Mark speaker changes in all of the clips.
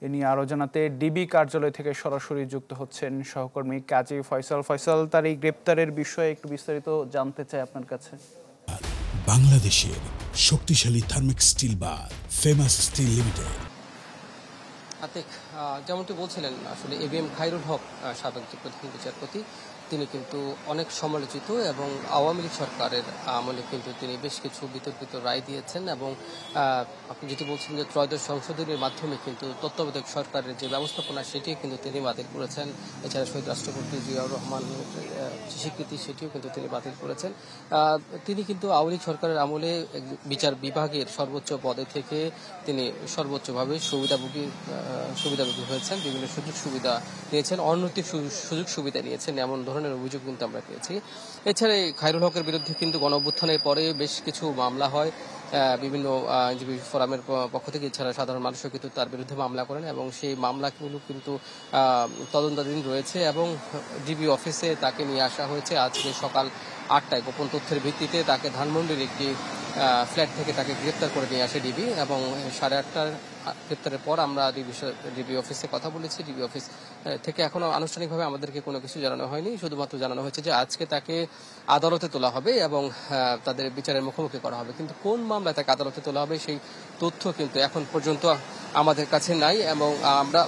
Speaker 1: এ নিয়ে আরও জানাতে ডিবি কার্যালয় থেকে সরাসরি যুক্ত হচ্ছেন সহকর্মী কাজী ফয়সাল। ফয়সাল, তার এই গ্রেপ্তারের বিষয়ে একটু বিস্তারিত জানতে চাই আপনার কাছে।
Speaker 2: বাংলাদেশের শক্তিশালী thermic steel bar famous steel limited.
Speaker 3: Atik, যেমনটি বলছিলেন, আসলে এবিএম খায়রুল হক সাবেক যে প্রধান বিচারপতি, তিনি কিন্তু অনেক সমালোচিত এবং আওয়ামী লীগ সরকারের আমলে কিন্তু তিনি বেশ কিছু বিতর্কিত রায় দিয়েছেন এবং আপনি যেটি বলছেন যে ত্রয়োদশ সংশোধনীর মাধ্যমে কিন্তু তত্ত্বাবধায়ক সরকারের যে ব্যবস্থাপনা সেটি কিন্তু তিনি বাতিল করেছেন। এছাড়া শহীদ রাষ্ট্রপতি জিয়াউর রহমানের স্বীকৃতি সেটিও কিন্তু তিনি বাতিল করেছেন। তিনি কিন্তু আওয়ামী লীগ সরকারের আমলে বিচার বিভাগের সর্বোচ্চ পদে থেকে তিনি সর্বোচ্চভাবে সুবিধাভোগী হয়েছেন, বিভিন্ন সুযোগ সুবিধা নিয়েছেন, অনৈতিক সুযোগ সুবিধা নিয়েছেন, এমন ধরনের অভিযোগ কিন্তু আমরা পেয়েছি। এছাড়া খায়রুল হকের বিরুদ্ধে কিন্তু গণঅভ্যুত্থানের পরে বেশ কিছু মামলা হয় বিভিন্ন আইনজীবী ফোরামের পক্ষ থেকে। এছাড়া সাধারণ মানুষও কিন্তু তার বিরুদ্ধে মামলা করেন এবং সেই মামলাগুলো কিন্তু তদন্তাধীন রয়েছে এবং ডিবি অফিসে তাকে নিয়ে আসা হয়েছে আজকে সকাল 8টায়। গোপন তথ্যের ভিত্তিতে তাকে ধানমন্ডির একটি ফ্ল্যাট থেকে তাকে গ্রেপ্তার করে নিয়ে আসে ডিবি এবং 8:30টার গ্রেপ্তারের পর আমরা ডিবি অফিসে কথা বলেছি। ডিবি অফিস থেকে এখনো আনুষ্ঠানিকভাবে আমাদেরকে কোনো কিছু জানানো হয়নি, শুধুমাত্র জানানো হয়েছে যে আজকে তাকে আদালতে তোলা হবে এবং তাদের বিচারের মুখোমুখি করা হবে। কিন্তু কোন মামলায় তাকে আদালতে তোলা হবে সেই তথ্য কিন্তু এখন পর্যন্ত আমাদের কাছে নাই এবং আমরা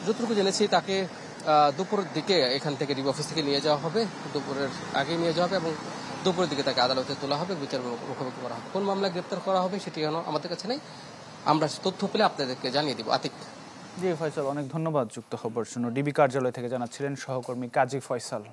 Speaker 3: যতটুকু জেনেছি তাকে দুপুরের দিকে এখান থেকে ডিবি অফিস থেকে নিয়ে যাওয়া হবে, দুপুরের আগে নিয়ে যাওয়া হবে এবং দুপুরের দিকে তাকে আদালতে তোলা হবে, বিচারের মুখোমুখি করা হবে। কোন মামলায় গ্রেপ্তার করা হবে সেটি আমাদের কাছে নেই, আমরা তথ্য পেলে আপনাদেরকে জানিয়ে দিব। আতিক।
Speaker 1: জি ফয়সাল, অনেক ধন্যবাদ যুক্ত খবর জন্য। ডিবি কার্যালয় থেকে জানাচ্ছিলেন সহকর্মী কাজী ফয়সাল।